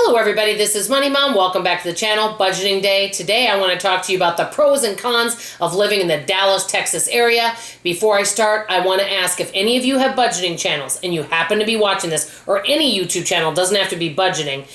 Hello everybody, this is Money Mom. Welcome back to the channel, Budgeting Day. Today I want to talk to you about the pros and cons of living in the Dallas, Texas area. Before I start, I want to ask if any of you have budgeting channels and you happen to be watching this, or any YouTube channel, doesn't have to be budgeting.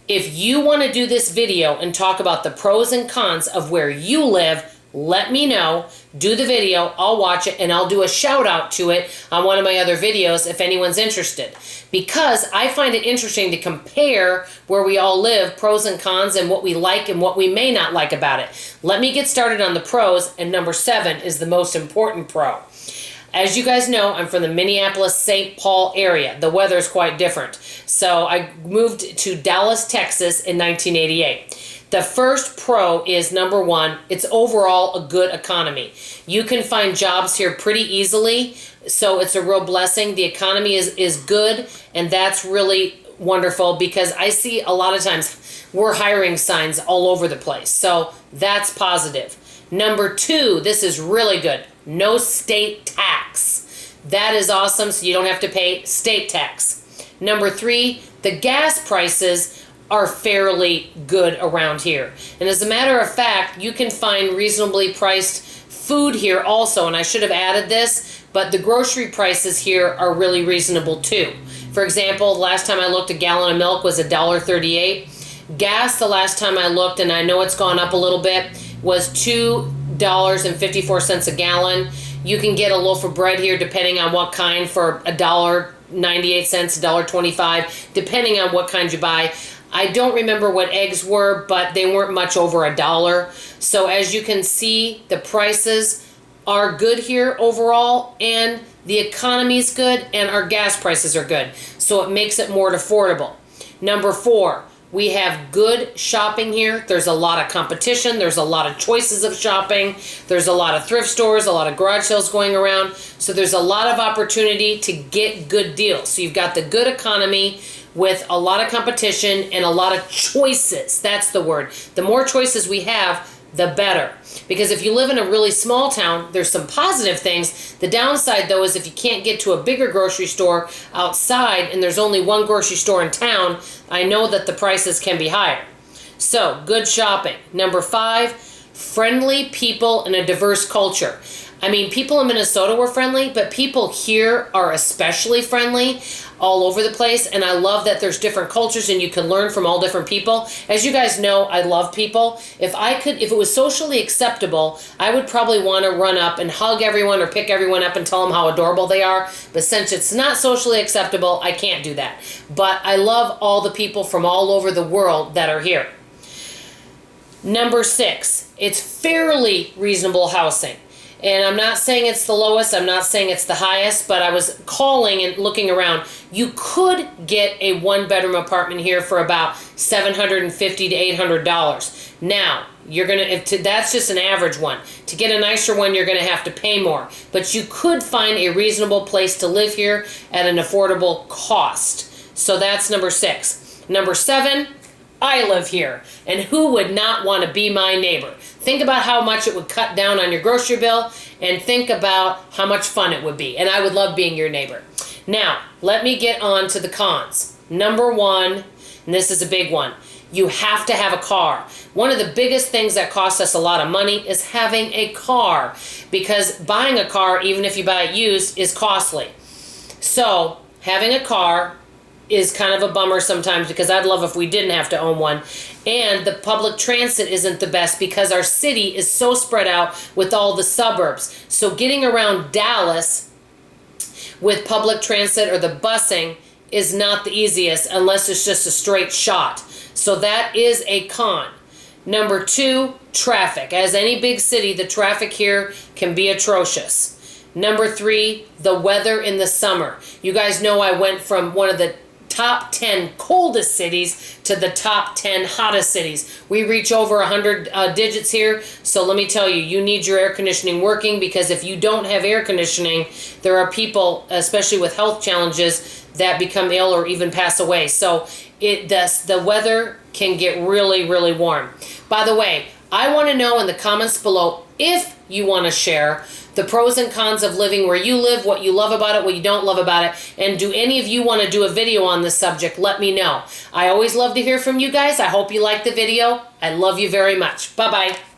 If you want to do this video and talk about the pros and cons of where you live, let me know. Do the video, I'll watch it, and I'll do a shout out to it on one of my other videos if anyone's interested. Because I find it interesting to compare where we all live, pros and cons, and what we like and what we may not like about it. Let me get started on the pros, and number 7 is the most important pro. As you guys know, I'm from the Minneapolis-St. Paul area. The weather's quite different. So I moved to Dallas, Texas in 1988. The first pro is, number 1, it's overall a good economy. You can find jobs here pretty easily, so it's a real blessing. The economy is good, and that's really wonderful because I see a lot of times we're hiring signs all over the place. So that's positive. Number 2, this is really good. No state tax. That is awesome, so you don't have to pay state tax. Number 3, the gas prices are fairly good around here. And as a matter of fact, you can find reasonably priced food here also. And I should have added this, but the grocery prices here are really reasonable too. For example, the last time I looked, a gallon of milk was $1.38. Gas, the last time I looked, and I know it's gone up a little bit, was $2.54 a gallon. You can get a loaf of bread here, depending on what kind, for $1.98, $1.25, depending on what kind you buy. I don't remember what eggs were, but they weren't much over $1. So as you can see, the prices are good here overall, and the economy's good, and our gas prices are good. So it makes it more affordable. Number 4, we have good shopping here. There's a lot of competition. There's a lot of choices of shopping. There's a lot of thrift stores, a lot of garage sales going around. So there's a lot of opportunity to get good deals. So you've got the good economy with a lot of competition and a lot of choices. That's the word. The more choices we have, the better. Because if you live in a really small town, there's some positive things. The downside, though, is if you can't get to a bigger grocery store outside and there's only one grocery store in town, I know that the prices can be higher. So, good shopping. Number 5, friendly people and a diverse culture. I mean, people in Minnesota were friendly, but people here are especially friendly all over the place. And I love that there's different cultures and you can learn from all different people. As you guys know, I love people. If it was socially acceptable, I would probably want to run up and hug everyone or pick everyone up and tell them how adorable they are. But since it's not socially acceptable, I can't do that. But I love all the people from all over the world that are here. Number 6, it's fairly reasonable housing. And I'm not saying it's the lowest, I'm not saying it's the highest, but I was calling and looking around. You could get a 1-bedroom apartment here for about $750 to $800. Now, that's just an average one. To get a nicer one, you're gonna have to pay more. But you could find a reasonable place to live here at an affordable cost. So that's number 6. Number 7, I live here, and who would not want to be my neighbor? Think about how much it would cut down on your grocery bill, and think about how much fun it would be, and I would love being your neighbor. Now, let me get on to the cons. Number 1, and this is a big one, you have to have a car. One of the biggest things that costs us a lot of money is having a car, because buying a car, even if you buy it used, is costly. So, having a car is kind of a bummer sometimes, because I'd love if we didn't have to own one. And the public transit isn't the best because our city is so spread out with all the suburbs. So getting around Dallas with public transit or the busing is not the easiest unless it's just a straight shot. So that is a con. Number 2, traffic. As any big city, the traffic here can be atrocious. Number 3, the weather in the summer. You guys know I went from one of the top 10 coldest cities to the top 10 hottest cities. We reach over 100 digits here, so let me tell you, you need your air conditioning working, because if you don't have air conditioning, there are people, especially with health challenges, that become ill or even pass away. So the weather can get really, really warm. By the way, I want to know in the comments below if you want to share. The pros and cons of living where you live, what you love about it, what you don't love about it. And do any of you want to do a video on this subject? Let me know. I always love to hear from you guys. I hope you liked the video. I love you very much. Bye-bye.